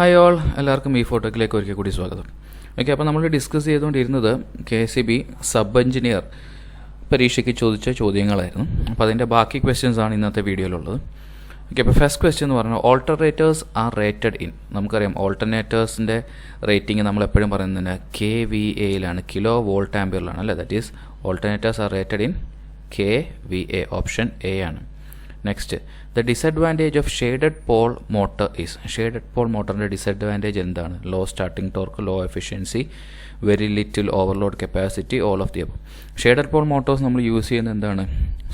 Hi all, എല്ലാവർക്കും ഈ ഫോട്ടോക്കിലേക്ക് ഒരിക്കൽ കൂടി സ്വാഗതം. ഓക്കെ, അപ്പോൾ നമ്മൾ ഡിസ്കസ് ചെയ്തുകൊണ്ടിരുന്നത് KCB സബ് എഞ്ചിനീയർ പരീക്ഷയ്ക്ക് ചോദിച്ച ചോദ്യങ്ങളായിരുന്നു. അപ്പോൾ അതിൻ്റെ ബാക്കി ക്വസ്റ്റ്യൻസ് ആണ് ഇന്നത്തെ വീഡിയോയിലുള്ളത്. ഓക്കെ, അപ്പോൾ ഫസ്റ്റ് ക്വസ്റ്റ്യൻ എന്ന് പറഞ്ഞാൽ ഓൾട്ടർനേറ്റേഴ്സ് ആർ റേറ്റഡ് ഇൻ. നമുക്കറിയാം ഓൾട്ടർനേറ്റേഴ്സിൻ്റെ റേറ്റിംഗ് നമ്മൾ എപ്പോഴും പറയുന്നത് KVAയിലാണ്, കിലോ വോൾട്ട് ആംപിയറിലാണ് അല്ലേ. That is alternators are rated in KVA. Option A ആണ്. Next, the disadvantage of shaded pole motor is. Shaded pole മോട്ടറിൻ്റെ ഡിസഡ്വാൻറ്റേജ് എന്താണ്? Low starting torque, low efficiency, very little overload capacity, all of the above. Shaded pole motors നമ്മൾ use ചെയ്യുന്നത് എന്താണ്?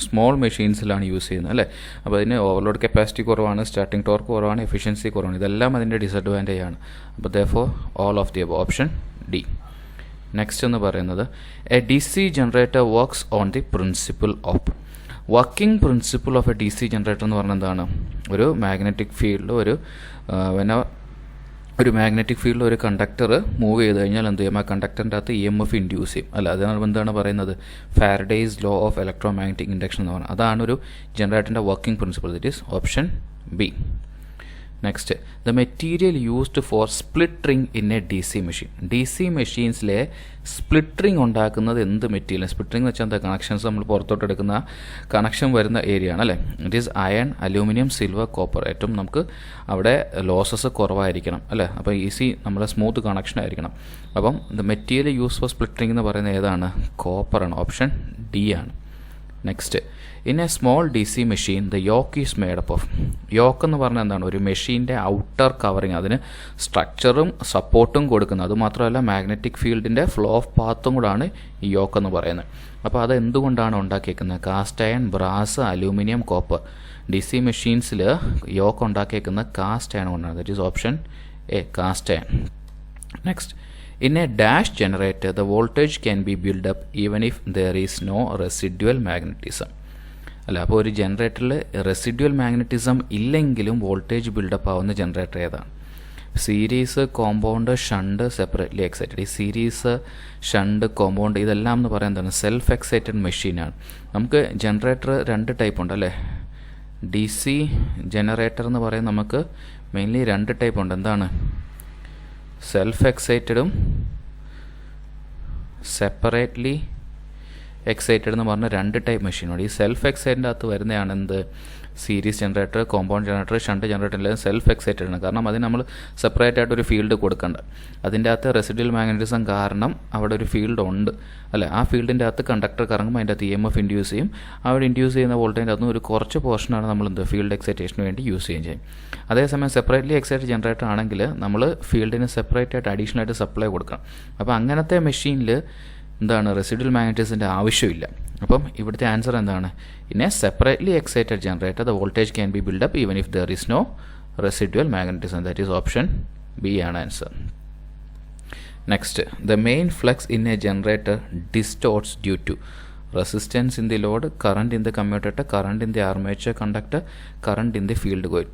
Small മെഷീൻസിലാണ് use ചെയ്യുന്നത് അല്ലേ. അപ്പോൾ അതിന് ഓവർലോഡ് കപ്പാസിറ്റി കുറവാണ്, സ്റ്റാർട്ടിംഗ് ടോർക്ക് കുറവാണ്, എഫിഷ്യൻസി കുറവാണ്. ഇതെല്ലാം അതിൻ്റെ ഡിസഡ്വാൻറ്റേജ് ആണ്. അപ്പോൾ therefore all of the above, option D. Next എന്ന് പറയുന്നത് A DC generator works on the principle of. Working principle of A DC generator എന്ന് പറഞ്ഞാൽ എന്താണ്? ഒരു മാഗ്നറ്റിക് ഫീൽഡിൽ ഒരു മാഗ്നറ്റിക് ഫീൽഡിൽ ഒരു കണ്ടക്ടർ മൂവ് ചെയ്ത് കഴിഞ്ഞാൽ എന്ത് ചെയ്യും? ആ കണ്ടക്ടറിൻ്റെ അകത്ത് EMF ഇൻഡ്യൂസ് ചെയ്യും അല്ല. അതിനാണ് എന്താണ് പറയുന്നത്? Faraday's law of electromagnetic induction എന്ന് പറയുന്നത്. അതാണ് ഒരു ജനറേറ്ററിൻ്റെ working principle. That is option B. Next, the material used for split ring in a DC machine. DC മെഷീൻസിലെ സ്പ്ലിറ്ററിംഗ് ഉണ്ടാക്കുന്നത് എന്ത് മെറ്റീരിയൽ? സ്പ്ലിറ്ററിംഗ് എന്ന് വെച്ചാൽ എന്താ? കണക്ഷൻസ് നമ്മൾ പുറത്തോട്ട് എടുക്കുന്ന കണക്ഷൻ വരുന്ന ഏരിയ ആണ് അല്ലേ. It is iron, aluminium, silver, copper. ഏറ്റവും നമുക്ക് അവിടെ ലോസസ് കുറവായിരിക്കണം അല്ലേ. അപ്പോൾ ഈസി നമ്മുടെ സ്മൂത്ത് കണക്ഷൻ ആയിരിക്കണം. അപ്പം the material use for split ring എന്ന് പറയുന്നത് ഏതാണ്? കോപ്പറാണ്. ഓപ്ഷൻ ഡി ആണ്. Next, in a small DC machine the yoke is made up of. Yoke എന്ന് പറഞ്ഞാൽ എന്താണ്? ഒരു മെഷീൻ്റെ ഔട്ടർ കവറിങ്, അതിന് സ്ട്രക്ചറും സപ്പോർട്ടും കൊടുക്കുന്നത്. അതുമാത്രമല്ല മാഗ്നറ്റിക് ഫീൽഡിൻ്റെ ഫ്ലോ ഓഫ് പാത്തും കൂടാണ് ഈ യോക്ക് എന്ന് പറയുന്നത്. അപ്പോൾ അത് എന്തുകൊണ്ടാണ് ഉണ്ടാക്കിയേക്കുന്നത്? Cast iron, brass, aluminium, copper. DC മെഷീൻസിൽ യോക്ക് ഉണ്ടാക്കിയേക്കുന്നത് കാസ്റ്റ് അയൺ കൊണ്ടാണ്. That is option A, cast iron. Next, in a dash generator the voltage can be built up even if there is no residual magnetism. അല്ല, അപ്പോൾ ഒരു ജനറേറ്ററിൽ residual magnetism ഇല്ലെങ്കിലും voltage build-up ആവുന്ന generator ഏതാണ്? Series, compound, shunt, separately excited. ഈ series, shunt, compound ഇതെല്ലാം എന്ന് പറയുന്നത് എന്താണ്? സെൽഫ് എക്സൈറ്റഡ് മെഷീനാണ്. നമുക്ക് ജനറേറ്റർ രണ്ട് ടൈപ്പ് ഉണ്ട് അല്ലേ. DC ജനറേറ്റർ എന്ന് പറയുന്നത് നമുക്ക് മെയിൻലി രണ്ട് ടൈപ്പ് ഉണ്ട്. എന്താണ്? സെൽഫ് എക്സൈറ്റഡും സെപ്പറേറ്റ്ലി എക്സൈറ്റഡ് എന്ന് പറഞ്ഞ രണ്ട് ടൈപ്പ് മെഷീനുണ്ട്. ഈ സെൽഫ് എക്സൈറ്റിൻ്റെ അകത്ത് വരുന്നതാണ് എന്ത്? Series generator, compound generator, shunt generator എല്ലാം സെൽഫ് എക്സൈറ്റഡ് ആണ്. കാരണം അതിന് നമ്മൾ സെപ്പറേറ്റ് ആയിട്ട് ഒരു ഫീൽഡ് കൊടുക്കേണ്ട. അതിൻ്റെ അകത്ത് റെസിഡ്യുവൽ മാഗ്നറ്റിസം കാരണം അവിടെ ഒരു ഫീൽഡ് ഉണ്ട് അല്ലേ. ആ ഫീൽഡിൻ്റെ അകത്ത് കണ്ടക്ടർ കറങ്ങുമ്പോൾ അതിൻ്റെ അകത്ത് EMF ഇൻഡ്യൂസ് ചെയ്യും. അവിടെ ഇൻഡ്യൂസ് ചെയ്യുന്ന വോൾട്ടേജിൻ്റെ അകത്ത് ഒരു കുറച്ച് പോർഷനാണ് നമ്മൾ എന്ത് ഫീൽഡ് എക്സൈറ്റേഷന് വേണ്ടി യൂസ് ചെയ്യും. അതേസമയം സെപ്പറേറ്റ്ലി എക്സൈറ്റഡ് ജനറേറ്റർ ആണെങ്കിൽ നമ്മൾ ഫീൽഡിന് സെപ്പറേറ്റ് ആയിട്ട് അഡീഷണൽ ആയിട്ട് സപ്ലൈ കൊടുക്കണം. അപ്പോൾ അങ്ങനത്തെ മെഷീനിൽ എന്താണ്? റെസിഡ്യുവൽ മാഗ്നറ്റിസത്തിൻ്റെ ആവശ്യമില്ല. അപ്പം ഇവിടുത്തെ ആൻസർ എന്താണ്? In a separately excited generator the voltage can be build up even if there is no residual magnetism. That is option B ആണ് answer. Next, the main flux in a generator distorts due to resistance in the load, current in the commutator, current in the armature conductor, current in the field coil.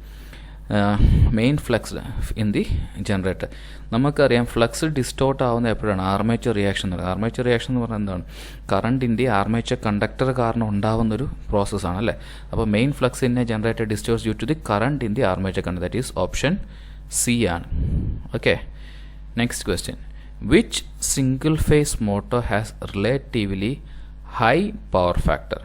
Main flux in the generator. നമുക്കറിയാം flux distort ആവുന്ന എപ്പോഴാണ്? Armature reaction എന്ന് പറയുന്നത്. Armature reaction എന്ന് പറഞ്ഞാൽ എന്താണ്? കറണ്ടിൻ്റെ armature conductor കാരണം ഉണ്ടാവുന്നൊരു പ്രോസസ്സാണ് അല്ലേ. അപ്പോൾ main flux in a generator distorts due to the current in the armature conductor. That is option C ആണ്. Okay, next question. Which single phase motor has relatively high power factor?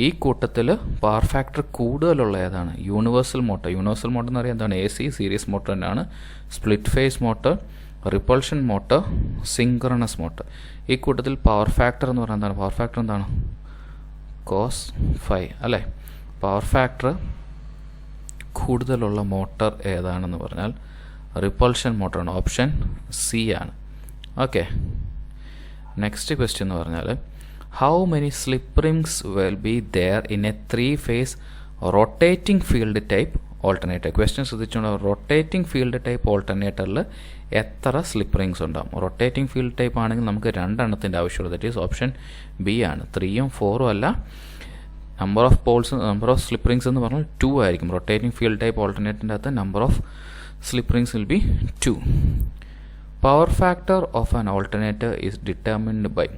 ഈ കൂട്ടത്തിൽ power factor കൂടുതലുള്ള ഏതാണ്? Universal motor. Universal motor എന്ന് പറയുന്നത് എന്താണ്? AC series motor തന്നെയാണ്. Split phase motor, repulsion motor, synchronous motor. ഈ കൂട്ടത്തിൽ പവർ ഫാക്ടർ എന്ന് പറയുന്നത് എന്താണ്? പവർ ഫാക്ടർ എന്താണ്? cos 5 അല്ലേ. പവർ ഫാക്ടർ കൂടുതലുള്ള മോട്ടർ ഏതാണെന്ന് പറഞ്ഞാൽ റിപ്പൾഷൻ മോട്ടറാണ്. ഓപ്ഷൻ സി ആണ്. ഓക്കെ, നെക്സ്റ്റ് ക്വസ്റ്റ്യൻ എന്ന് പറഞ്ഞാൽ how many slip rings will be there in a 3-phase rotating field type alternator? Question ശ്രദ്ധിച്ചുകൊണ്ട് റൊട്ടേറ്റിംഗ് ഫീൽഡ് ടൈപ്പ് ഓൾട്ടർനേറ്ററിൽ എത്ര സ്ലിപ്പ് റിങ്സ് ഉണ്ടാകും? റൊട്ടേറ്റിംഗ് ഫീൽഡ് ടൈപ്പ് ആണെങ്കിൽ നമുക്ക് രണ്ടെണ്ണത്തിൻ്റെ ആവശ്യമുള്ളൂ. ദറ്റ് ഈസ് ഓപ്ഷൻ ബി ആണ്. 3ഉം 4ഉം അല്ല. നമ്പർ ഓഫ് സ്ലിപ്പ് റിങ്സ് എന്ന് പറഞ്ഞാൽ 2 ആയിരിക്കും. റൊട്ടേറ്റിംഗ് ഫീൽഡ് ടൈപ്പ് ഓൾട്ടർനേറ്ററിൻ്റെ അകത്ത് number of slip rings will be 2. Power factor of an alternator is determined by.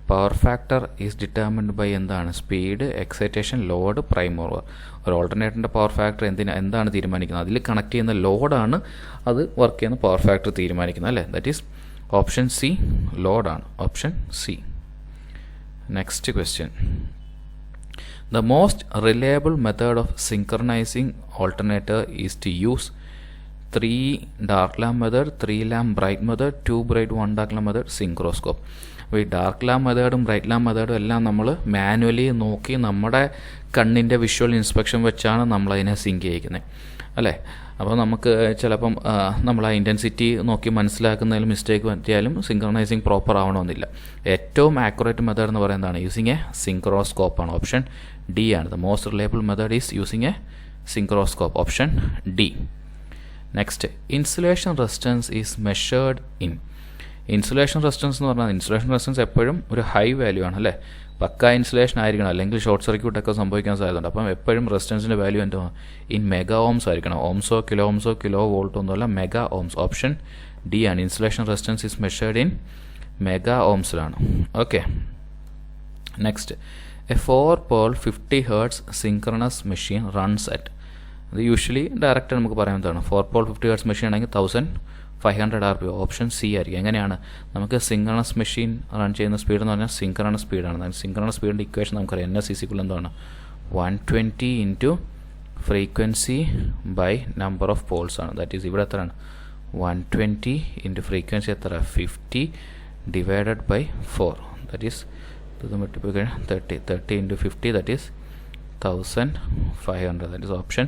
Power factor is determined by എന്താണ്? Speed, excitation, load, prime mover. ഒരു ഓൾട്ടർനേറ്ററിൻ്റെ power factor എന്താണ് തീരുമാനിക്കുന്നത്? അതിൽ കണക്ട് ചെയ്യുന്ന ലോഡാണ് അത് വർക്ക് ചെയ്യുന്ന പവർ ഫാക്ടർ തീരുമാനിക്കുന്നത്, അല്ലേ? ദാറ്റ് ഈസ് ഓപ്ഷൻ സി, ലോഡാണ്. Option C. Next question. The most reliable method of synchronizing alternator is to use 3 dark lamp method, 3 lamp bright method, 2 bright 1 dark lamp method, synchroscope. അപ്പോൾ ഈ dark lamp മെത്തേഡും bright lamp മെത്തേഡും എല്ലാം നമ്മൾ manually നോക്കി നമ്മുടെ കണ്ണിൻ്റെ visual inspection വെച്ചാണ് നമ്മളതിനെ zinc ചെയ്യിക്കുന്നത്, അല്ലേ? അപ്പോൾ നമുക്ക് ചിലപ്പം നമ്മൾ ആ ഇൻറ്റൻസിറ്റി നോക്കി മനസ്സിലാക്കുന്നതിൽ മിസ്റ്റേക്ക് പറ്റിയാലും സിങ്ക്രണൈസിങ് പ്രോപ്പർ ആവണമെന്നില്ല. ഏറ്റവും ആക്യുറേറ്റ് മെത്തേഡ് എന്ന് പറയുന്നതാണ് യൂസിങ് എ സിങ്ക്രോസ്കോപ്പാണ്. ഓപ്ഷൻ ഡി ആണ്. The most reliable method is using a synchroscope. Option D. Next, insulation resistance is measured in. Insulation resistance എന്ന് പറഞ്ഞാൽ ഇൻസുലേഷൻ റെസിസ്റ്റൻസ് എപ്പോഴും ഒരു ഹൈ വാല്യൂ ആണ്, അല്ലേ? പക്ക ഇൻസുലേഷൻ ആയിരിക്കണം, അല്ലെങ്കിൽ ഷോർട്ട് സർക്യൂട്ടൊക്കെ സംഭവിക്കാൻ സാധ്യതയുണ്ട്. അപ്പം എപ്പോഴും റെസിസ്റ്റൻസിൻ്റെ വാല്യൂ എന്തോ ഇൻ മെഗാ ഓംസ് ആയിരിക്കണം. ഓംസോ കിലോ വോൾട്ടോ ഒന്നുമല്ല, മെഗാ ഓംസ്. ഓപ്ഷൻ ഡി ആണ്. Insulation resistance is measured in mega ഓംസിലാണ്. Okay. Next, a 4-pole 50 Hz synchronous machine runs at. അത് യൂഷ്വലി ഡയറക്റ്റ് നമുക്ക് പറയാവുന്നതാണ്. 4-pole 50 Hz മെഷീൻ ആണെങ്കിൽ 1500 RPM. ഓപ്ഷൻ സി ആയിരിക്കും. എങ്ങനെയാണ്? നമുക്ക് സിങ്ക്രണസ് മെഷീൻ റൺ ചെയ്യുന്ന സ്പീഡ് എന്ന് പറഞ്ഞാൽ സിങ്ക്രണസ് സ്പീഡാണ്. സിങ്ക്രണസ് സ്പീഡിൻ്റെ ഇക്വേഷൻ നമുക്കറിയാം. NS എന്താണ്? 120 into frequency by number of poles ആണ്. ദാറ്റ് ഈസ് ഇവിടെ എത്രയാണ്? 120 ഇൻറ്റു ഫ്രീക്വൻസി എത്ര? 50 divided by 4. That is 30 into 50, that is 1500. That is option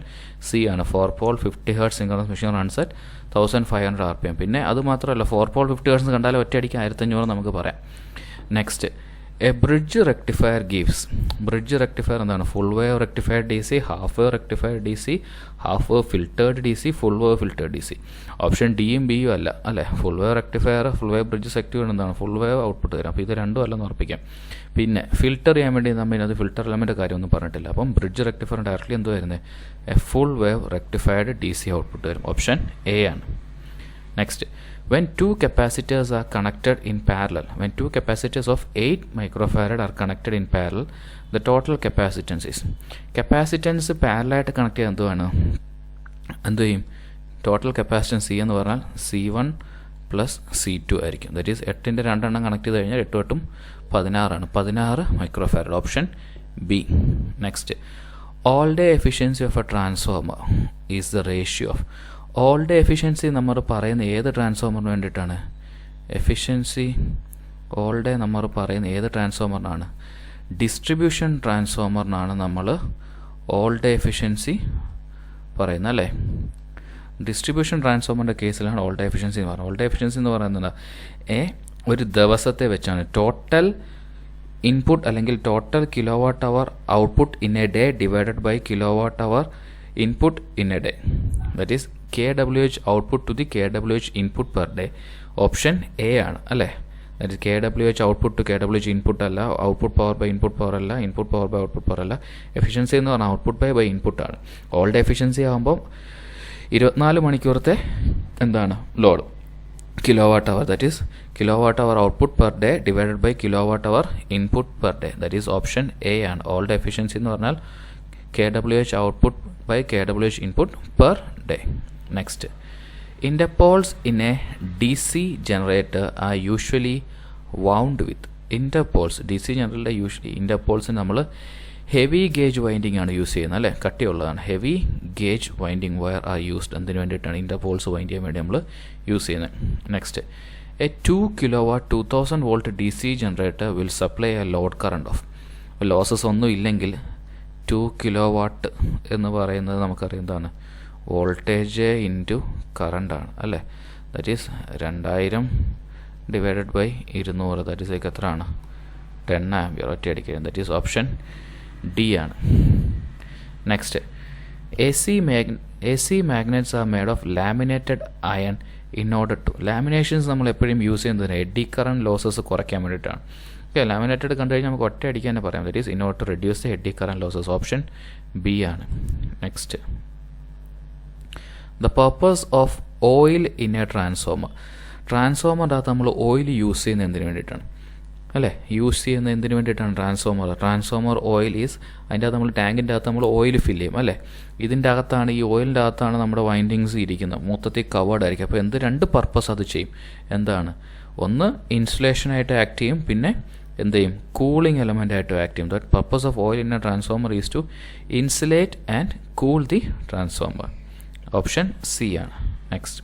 C ആണ്. 4-pole 50 Hz synchronous machine runs at 1500 RPM. പിന്നെ അത് മാത്രമല്ല, 4-pole 50 Hz കണ്ടാലും ഒറ്റയടിക്ക് 1500 നമുക്ക് പറയാം. Next, a bridge rectifier gives. Bridge rectifier എന്താണ്? Full wave rectifier DC, half wave rectifier DC, half wave filtered DC, full wave filtered DC. Option ഡിയും ബിയും അല്ല, അല്ലേ? Full wave rectifier, full wave bridge സെക്റ്റീവ് എന്താണ്? ഫുൾ വേവ് ഔട്ട്പുട്ട് തരാം. അപ്പോൾ ഇത് രണ്ടും അല്ലെന്ന് ഉറപ്പിക്കാം. പിന്നെ ഫിൽറ്റർ ചെയ്യാൻ വേണ്ടി നമ്മൾ അത് ഫിൽറ്റർ എലമെൻ്റ് കാര്യമൊന്നും പറഞ്ഞിട്ടില്ല. അപ്പം ബ്രിഡ്ജ് റെക്ടിഫയർ ഡയറക്റ്റ്ലി എന്തോ വരുന്നത്? A full wave rectified DC output വരും. ഓപ്ഷൻ എ ആണ്. Next, when two capacitors are connected in parallel, when two capacitors of 8 microfarad are connected in parallel, the total capacitance is. Capacitance parallel ആയിട്ട് connect ചെയ്യാൻ എന്ത് ചെയ്യും? Total capacitance C എന്ന് പറഞ്ഞാൽ C1 plus C2 ആയിരിക്കും. That is 8ൻ്റെ 2 എണ്ണം connect ചെയ്ത് കഴിഞ്ഞാൽ 8 8 16 ആണ്. 16 microfarad. Option B. Next, all day efficiency of A transformer is the ratio of. All day efficiency നമ്മൾ പറയുന്ന ഏത് ട്രാൻസ്ഫോമറിന് വേണ്ടിയിട്ടാണ്? എഫിഷ്യൻസി ഓൾ ഡേ നമ്മൾ പറയുന്ന ഏത് ട്രാൻസ്ഫോമറിനാണ്? ഡിസ്ട്രിബ്യൂഷൻ ട്രാൻസ്ഫോമറിനാണ് നമ്മൾ ഓൾ ഡേ എഫിഷ്യൻസി പറയുന്നത്, അല്ലേ? ഡിസ്ട്രിബ്യൂഷൻ ട്രാൻസ്ഫോമറിൻ്റെ കേസിലാണ് ഓൾ ഡേ എഫിഷ്യൻസി എന്ന് പറയുന്നത്. ഓൾ ഡേ എഫിഷ്യൻസി എന്ന് പറയുന്നത് ഒരു ദിവസത്തെ വെച്ചാണ്. ടോട്ടൽ ഇൻപുട്ട് അല്ലെങ്കിൽ total kilowatt hour output in a day divided by kilowatt hour input in a day. That is KWH output to the KWH input per day. Option A ആണ്, അല്ലേ? That is KWH output to KWH input അല്ല, output power by input power അല്ല, input power by output power അല്ല. Efficiency എന്ന് പറഞ്ഞാൽ output by input ആണ്. All day efficiency ആകുമ്പം 24 മണിക്കൂറത്തെ എന്താണ് load kilowatt hour. That is kilowatt hour output per day divided by kilowatt hour input per day. That is option A ആണ്. All day efficiency എന്ന് പറഞ്ഞാൽ KWH output by KWH input per day. Next, interpoles in a DC generator are usually wound with. Interpoles DC generator usually interpoles നമ്മൾ heavy gauge winding ആണ് use ചെയ്യുന്നത്, അല്ലേ? കട്ടിയുള്ളതാണ്. Heavy gauge winding wire are used. എന്തിനു വേണ്ടിയിട്ടാണ്? Interpoles wind ചെയ്യാൻ വേണ്ടി നമ്മൾ യൂസ് ചെയ്യുന്നത്. Next, a 2 kW 2000 volt DC generator will supply a load current of. Losses ഒന്നും ഇല്ലെങ്കിൽ 2 kW എന്ന് പറയുന്നത് നമുക്കറിയുന്നതാണ് വോൾട്ടേജ് ഇൻറ്റു കറണ്ടാണ്, അല്ലേ? That is 2000 divided by 200. That is എത്ര ആണ്? 10 ആംപിയർ ഒറ്റയടിക്കുക. ദാറ്റ് ഈസ് ഓപ്ഷൻ ഡി ആണ്. Next, AC magnets are made of laminated iron in order to. Lamentations നമ്മൾ എപ്പോഴും യൂസ് ചെയ്യുന്നത് എഡി കറണ്ട് ലോസസ് കുറയ്ക്കാൻ വേണ്ടിയിട്ടാണ്. ഓക്കെ, ലാമിനേറ്റഡ് കണ്ടു കഴിഞ്ഞാൽ നമുക്ക് ഒറ്റ അടിക്കാൻ തന്നെ പറയാം. That is in order to reduce the eddy current losses. Option B ആണ്. Next, the purpose of oil in a transformer. ട്രാൻസ്ഫോമറിൻ്റെ അകത്ത് നമ്മൾ ഓയിൽ യൂസ് ചെയ്യുന്നത് എന്തിനു വേണ്ടിയിട്ടാണ്? അല്ലേ? യൂസ് ചെയ്യുന്ന എന്തിനു വേണ്ടിയിട്ടാണ്? ട്രാൻസ്ഫോമർ ഓയിൽ ഈസ്, അതിൻ്റെ അകത്ത് നമ്മൾ ടാങ്കിൻ്റെ അകത്ത് നമ്മൾ ഓയിൽ ഫില്ല് ചെയ്യും അല്ലേ? ഇതിൻ്റെ അകത്താണ്, ഈ ഓയിലിൻ്റെ അകത്താണ് നമ്മുടെ വൈൻഡിങ്സ് ഇരിക്കുന്നത്, മൊത്തത്തിൽ കവേർഡ് ആയിരിക്കും. അപ്പോൾ രണ്ട് പർപ്പസ് അത് ചെയ്യും. എന്താണ്? ഒന്ന് ഇൻസുലേഷനായിട്ട് ആക്ട് ചെയ്യും, പിന്നെ എന്ത് ചെയ്യും? കൂളിംഗ് എലമെൻ്റ് ആയിട്ട് ആക്ട് ചെയ്യും. That purpose of oil in a transformer is to insulate and cool the transformer. Option C ആണ്. Next,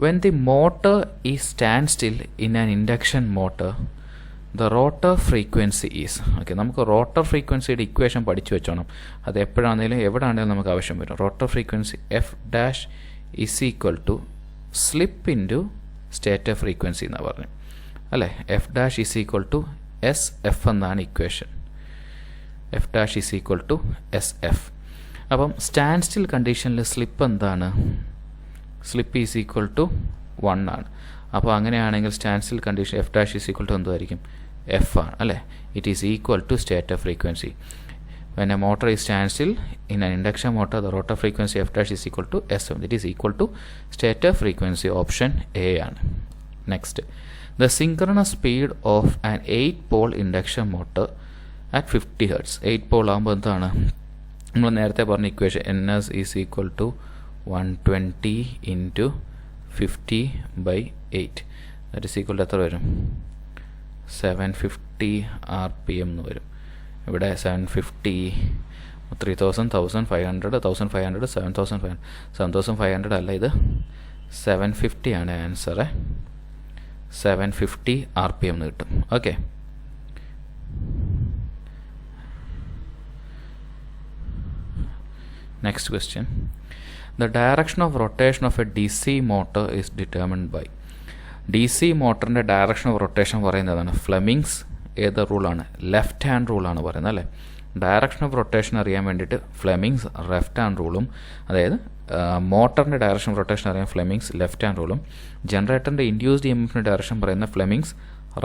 when the motor is standstill in an induction motor, the rotor frequency is, okay, നമുക്ക് rotor ഫ്രീക്വൻസിയുടെ equation പഠിച്ചു വെച്ചോണം. അത് എപ്പോഴാണെങ്കിലും എവിടെയാണെങ്കിലും നമുക്ക് ആവശ്യം വരും. Rotor frequency F dash is equal to slip into stator frequency എന്നാണ് പറഞ്ഞു അല്ലേ? F dash is equal to S F എന്നാണ് equation. F dash is equal to S F. അപ്പം സ്റ്റാൻഡ് സ്റ്റിൽ കണ്ടീഷനിൽ സ്ലിപ്പ് എന്താണ്? സ്ലിപ്പ് ഈസ് ഈക്വൽ ടു 1 ആണ്. അപ്പോൾ അങ്ങനെയാണെങ്കിൽ stand still condition F dash is equal to എന്തായിരിക്കും? എഫ് ആണ് അല്ലേ? It is equal to stator frequency. When a motor is standstill in an induction motor, the rotor frequency f dash is equal to S7. It is equal to stator frequency. Option A ആണ്. Next, the synchronous speed of an 8-pole induction motor at 50 Hz. 8-pole ആകുമ്പോൾ എന്താണ്? നമ്മൾ നേരത്തെ പറഞ്ഞ equation NS is equal to 120 into 50/8. That is equal to എത്ര വരും? 750 RPM എന്ന് വരും. ഇവിടെ 750, 3000, 1500, 1500, 7500, 7500 അല്ല, ഇത് 750 ആണ് ആൻസർ. 750 RPM എന്ന് കിട്ടും. Okay, next question. The direction of rotation of a DC motor is determined by. DC മോട്ടറിൻ്റെ ഡയറക്ഷൻ ഓഫ് റൊട്ടേഷൻ പറയുന്നതാണ് ഫ്ലെമിങ്സ് ഏത് റൂളാണ്? ലെഫ്റ്റ് ഹാൻഡ് റൂളാണ് പറയുന്നത് അല്ലേ? ഡയറക്ഷൻ ഓഫ് റൊട്ടേഷൻ അറിയാൻ വേണ്ടിയിട്ട് ഫ്ലെമിങ്സ് ലെഫ്റ്റ് ഹാൻഡ് റൂളും, അതായത് മോട്ടറിൻ്റെ ഡയറക്ഷൻ ഓഫ് റൊട്ടേഷൻ അറിയാൻ ഫ്ലെമിങ്സ് ലെഫ്റ്റ് ഹാൻഡ് റൂളും, ജനറേറ്ററിൻ്റെ ഇൻഡ്യൂസ്ഡ് EMFിൻ്റെ ഡയറക്ഷൻ പറയുന്ന ഫ്ലെമിങ്സ്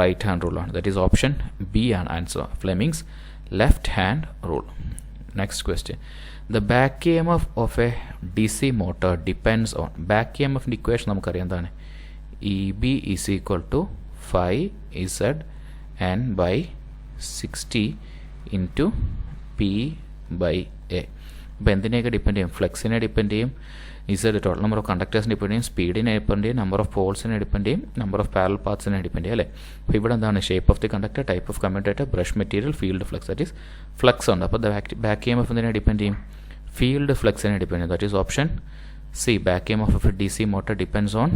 റൈറ്റ് ഹാൻഡ് റൂളാണ്. ദാറ്റ് ഈസ് ഓപ്ഷൻ ബി ആണ് answer. Fleming's left hand rule. Next question. The back EMF of a DC motor depends on. back EMFിൻ്റെ equation നമുക്കറിയാം എന്താണ്? EB is equal to 5ZN by 60 into P/A. അപ്പോൾ എന്തിനെയൊക്കെ depend ചെയ്യും? ഫ്ലെക്സിനെ depend ചെയ്യും, Z total number of കണ്ടക്ടേഴ്സിനെ depend ചെയ്യും, സ്പീഡിനെ ഡിപ്പെൻഡ് ചെയ്യും, നമ്പർ ഓഫ് പോൾസിനെ ഡിപ്പെൻഡ് ചെയ്യും, നമ്പർ ഓഫ് പാരലൽ പാത്സിനെ ഡിപ്പെൻഡ് ചെയ്യും അല്ലേ? അപ്പോൾ ഇവിടെ എന്താണ്? Shape of the conductor, type of commutator, brush material, field flux. That is flux ഉണ്ട്. അപ്പോൾ ബാക്ക് EMF എന്തിനെ ഡിപ്പെൻഡ് ചെയ്യും? ഫീൽഡ് ഫ്ലക്സിനെ ഡിപ്പെൻഡ് ചെയ്യും. That is option C. Back EMF of a DC motor depends on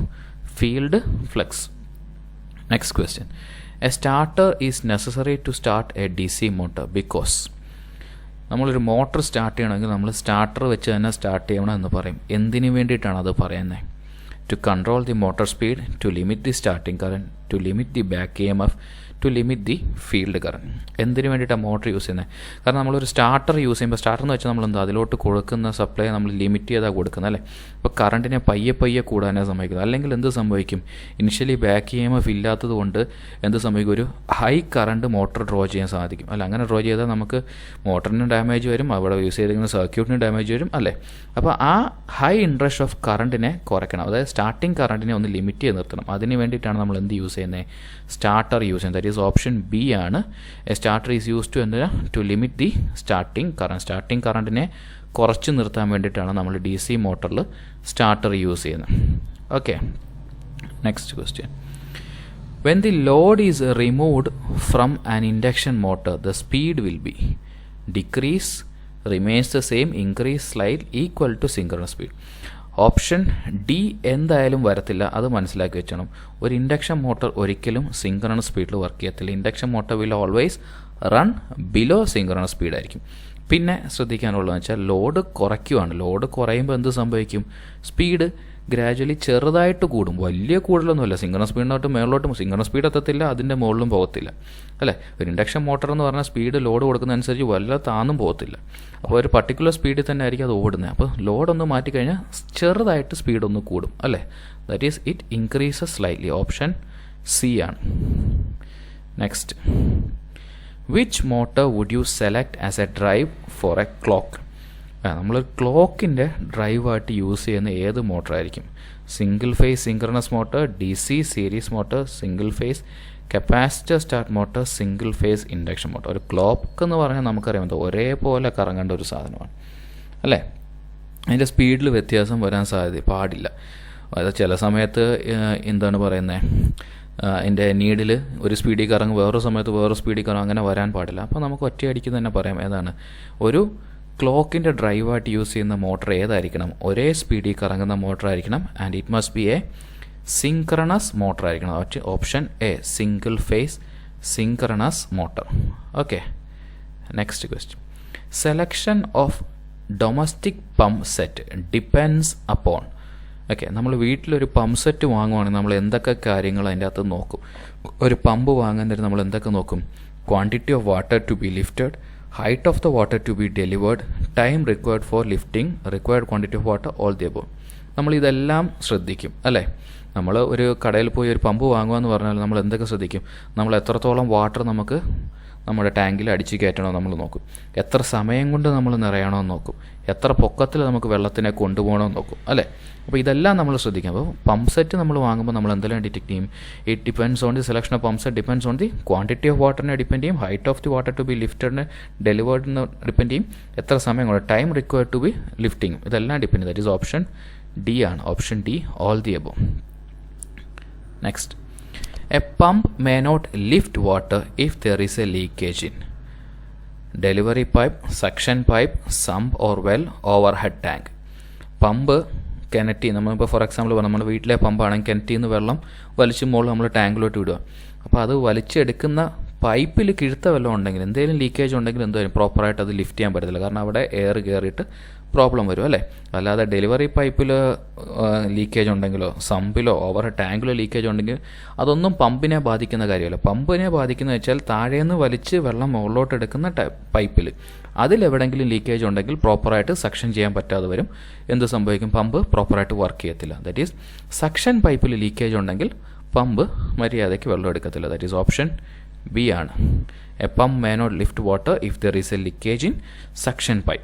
field flux. Next question. A starter is necessary to start a DC motor because. നമ്മളൊരു motor start ചെയ്യണമെങ്കിൽ നമ്മൾ starter വെച്ച് തന്നെ start ചെയ്യണം എന്ന് പറയും. എന്തിനു വേണ്ടിയിട്ടാണ് അത് പറയുന്നത്? To control the motor speed, to limit the starting current, to limit the back EMF, to limit the field current. എന്തിനു വേണ്ടിയിട്ടാണ് മോട്ടർ യൂസ് ചെയ്യുന്നത്? കാരണം നമ്മളൊരു സ്റ്റാർട്ടർ യൂസ് ചെയ്യുമ്പോൾ, സ്റ്റാർട്ടർ എന്ന് വെച്ചാൽ നമ്മളെന്താ അതിലോട്ട് കൊടുക്കുന്ന സപ്ലൈ നമ്മൾ ലിമിറ്റ് ചെയ്താൽ കൊടുക്കുന്നത് അല്ലേ? അപ്പോൾ കറണ്ടിനെ പയ്യെ കൂടാനേ സംഭവിക്കുന്നത്. അല്ലെങ്കിൽ എന്ത് സംഭവിക്കും? ഇനിഷ്യലി ബാക്ക് EMF ഇല്ലാത്തത് കൊണ്ട് എന്ത് സംഭവിക്കും? ഒരു ഹൈ കറണ്ട് മോട്ടർ ഡ്രോ ചെയ്യാൻ സാധിക്കും അല്ല? അങ്ങനെ ഡ്രോ ചെയ്താൽ നമുക്ക് മോട്ടറിന് ഡാമേജ് വരും, അവിടെ യൂസ് ചെയ്തിരിക്കുന്ന സർക്യൂട്ടിന് ഡാമേജ് വരും അല്ലേ? അപ്പോൾ ആ ഹൈ ഇൻട്രസ്റ്റ് ഓഫ് കറണ്ടിനെ കുറയ്ക്കണം, അതായത് സ്റ്റാർട്ടിങ് കറണ്ടിനെ ഒന്ന് ലിമിറ്റ് ചെയ്ത് നിർത്തണം. അതിന് വേണ്ടിയിട്ടാണ് നമ്മൾ എന്ത് യൂസ് ചെയ്യുന്നത്? സ്റ്റാർട്ടർ യൂസ് ചെയ്യുന്നത്. ദാറ്റ് ഈസ് ഓപ്ഷൻ ബി ആണ്. A starter is use to എന്താ? To limit the starting current. Starting കറണ്ടിനെ കുറച്ച് നിർത്താൻ വേണ്ടിയിട്ടാണ് നമ്മൾ DC മോട്ടറിൽ സ്റ്റാർട്ടർ യൂസ് ചെയ്യുന്നത്. Okay, next question. When the load is removed from an induction motor, the speed will be decrease, remains the same, increase, slide, equal to synchronous speed. Option D എന്തായാലും വരത്തില്ല, അത് മനസ്സിലാക്കി വെച്ചണം. ഒരു induction motor ഒരിക്കലും synchronous സ്പീഡിൽ work ചെയ്യത്തില്ല. Induction motor will always run below synchronous സ്പീഡായിരിക്കും. പിന്നെ ശ്രദ്ധിക്കാനുള്ളതെന്ന് വെച്ചാൽ ലോഡ് കുറയ്ക്കുവാണ്. ലോഡ് കുറയുമ്പോൾ എന്ത് സംഭവിക്കും? സ്പീഡ് ഗ്രാജുവലി ചെറുതായിട്ട് കൂടും, വലിയ കൂടുതലൊന്നുമല്ല. സിങ്ക്രണസ് സ്പീഡിനോട്ട് മേളിലോട്ടും സിങ്ക്രണസ് സ്പീഡ് എത്തത്തില്ല, അതിൻ്റെ മുകളിലും പോകത്തില്ല അല്ലേ? ഒരു ഇൻഡക്ഷൻ മോട്ടർ എന്ന് പറഞ്ഞാൽ സ്പീഡ് ലോഡ് കൊടുക്കുന്നതനുസരിച്ച് വല്ല താന്നും പോകത്തില്ല. അപ്പോൾ ഒരു പർട്ടിക്കുലർ സ്പീഡിൽ തന്നെ ആയിരിക്കും അത് ഓടുന്നത്. അപ്പോൾ ലോഡൊന്ന് മാറ്റിക്കഴിഞ്ഞാൽ ചെറുതായിട്ട് സ്പീഡൊന്ന് കൂടും അല്ലേ? That is it increases slightly. Option C ആണ്. Next, which motor would you select as a drive for a clock? നമ്മൾ ക്ലോക്കിൻ്റെ ഡ്രൈവായിട്ട് യൂസ് ചെയ്യുന്ന ഏത് മോട്ടറായിരിക്കും? Single phase synchronous motor, DC series motor, single phase capacitor start motor, single phase induction motor. ഒരു clock എന്ന് പറഞ്ഞാൽ നമുക്കറിയാം ഒരേപോലെ കറങ്ങേണ്ട ഒരു സാധനമാണ് അല്ലേ. അതിൻ്റെ സ്പീഡിൽ വ്യത്യാസം വരാൻ പാടില്ല. അത് ചില സമയത്ത് എന്താണ് പറയുന്നത്, അതിൻ്റെ നീഡിൽ ഒരു സ്പീഡിൽ കറങ്ങും, വേറൊരു സമയത്ത് വേറെ സ്പീഡിൽ കറങ്ങും, അങ്ങനെ വരാൻ പാടില്ല. അപ്പോൾ നമുക്ക് ഒറ്റയടിക്ക് തന്നെ പറയാം ഏതാണ് ഒരു ക്ലോക്കിൻ്റെ ഡ്രൈവായിട്ട് യൂസ് ചെയ്യുന്ന മോട്ടർ ഏതായിരിക്കണം, ഒരേ സ്പീഡിൽ കറങ്ങുന്ന മോട്ടർ ആയിരിക്കണം. And it must be a synchronous motor ആയിരിക്കണം. Option A, single phase synchronous motor. Okay, next question. Selection of domestic pump set depends upon. Okay, നമ്മൾ വീട്ടിലൊരു പമ്പ് സെറ്റ് വാങ്ങുവാണെങ്കിൽ നമ്മൾ എന്തൊക്കെ കാര്യങ്ങൾ അതിൻ്റെ അകത്ത് നോക്കും? ഒരു പമ്പ് വാങ്ങാൻ നേരം നമ്മൾ എന്തൊക്കെ നോക്കും? Quantity of water to be lifted, height of the water to be delivered, time required for lifting, required quantity of water, all the above. നമ്മൾ ഇതെല്ലാം ശ്രദ്ധിക്കും അല്ലേ. നമ്മൾ ഒരു കടയിൽ പോയി ഒരു പമ്പ് വാങ്ങുകയെന്ന് പറഞ്ഞാൽ നമ്മൾ എന്തൊക്കെ ശ്രദ്ധിക്കും? നമ്മൾ എത്രത്തോളം വാട്ടർ നമുക്ക് നമ്മുടെ ടാങ്കിൽ അടിച്ച് കയറ്റണമെന്ന് നമ്മൾ നോക്കും. എത്ര സമയം കൊണ്ട് നമ്മൾ നിറയണമെന്ന് നോക്കും. എത്ര പൊക്കത്തിൽ നമുക്ക് വെള്ളത്തിനെ കൊണ്ടുപോകണമെന്ന് നോക്കും അല്ലേ. അപ്പോൾ ഇതെല്ലാം നമ്മൾ ശ്രദ്ധിക്കാം. അപ്പോൾ പമ്പ് സെറ്റ് നമ്മൾ വാങ്ങുമ്പോൾ നമ്മൾ എന്തെല്ലാം ഡിറ്റക്ട് ചെയ്യും? It depends on the selection of pump set, depends on the quantity of വാട്ടറിനെ ഡിപ്പെൻഡ് ചെയ്യും, height of the water to be ലിഫ്റ്റഡിനെ ഡെലിവേർഡിനെ ഡിപ്പെൻഡ് ചെയ്യും, എത്ര സമയം കൊണ്ട്, time required to be lifting, ഇതെല്ലാം ഡിപ്പെൻഡ് ചെയ്യും. ദാറ്റ് ഈസ് ഓപ്ഷൻ ഡി ആണ്. Option D, all the above. Next, a pump may not lift water if there is a leakage in delivery pipe, suction pipe, sump or well, overhead tank. Pump കിണറ്റി, നമ്മളിപ്പോൾ for example നമ്മുടെ വീട്ടിലെ പമ്പാണെങ്കിൽ കിണറ്റിൽ നിന്ന് വെള്ളം വലിച്ചു മുകളിൽ നമ്മൾ ടാങ്കിലോട്ട് വിടുക. അപ്പോൾ അത് വലിച്ചെടുക്കുന്ന പൈപ്പിൽ കിഴുത്ത വെള്ളം ഉണ്ടെങ്കിൽ, എന്തെങ്കിലും ലീക്കേജ് ഉണ്ടെങ്കിൽ എന്തായാലും പ്രോപ്പറായിട്ട് അത് ലിഫ്റ്റ് ചെയ്യാൻ പറ്റത്തില്ല. കാരണം അവിടെ എയർ കയറിയിട്ട് പ്രോബ്ലം വരും അല്ലേ. അല്ലാതെ ഡെലിവറി പൈപ്പിൽ ലീക്കേജ് ഉണ്ടെങ്കിലോ സമ്പിലോ ഓവർ ടാങ്കിലോ ലീക്കേജ് ഉണ്ടെങ്കിൽ അതൊന്നും പമ്പിനെ ബാധിക്കുന്ന കാര്യമല്ല. പമ്പിനെ ബാധിക്കുന്നത് വെച്ചാൽ താഴേന്ന് വലിച്ച് വെള്ളം മുകളിലോട്ട് എടുക്കുന്ന പൈപ്പിൽ അതിലെവിടെയെങ്കിലും ലീക്കേജ് ഉണ്ടെങ്കിൽ പ്രോപ്പറായിട്ട് സക്ഷൻ ചെയ്യാൻ പറ്റാതെ വരും. എന്ത് സംഭവിക്കും? പമ്പ് പ്രോപ്പറായിട്ട് വർക്ക് ചെയ്യത്തില്ല. ദാറ്റ് ഈസ് സക്ഷൻ പൈപ്പിൽ ലീക്കേജ് ഉണ്ടെങ്കിൽ പമ്പ് മര്യാദയ്ക്ക് വെള്ളം എടുക്കത്തില്ല. ദാറ്റ് ഈസ് ഓപ്ഷൻ ബി ആണ്. A pump may not lift water if there is a leakage in suction pipe.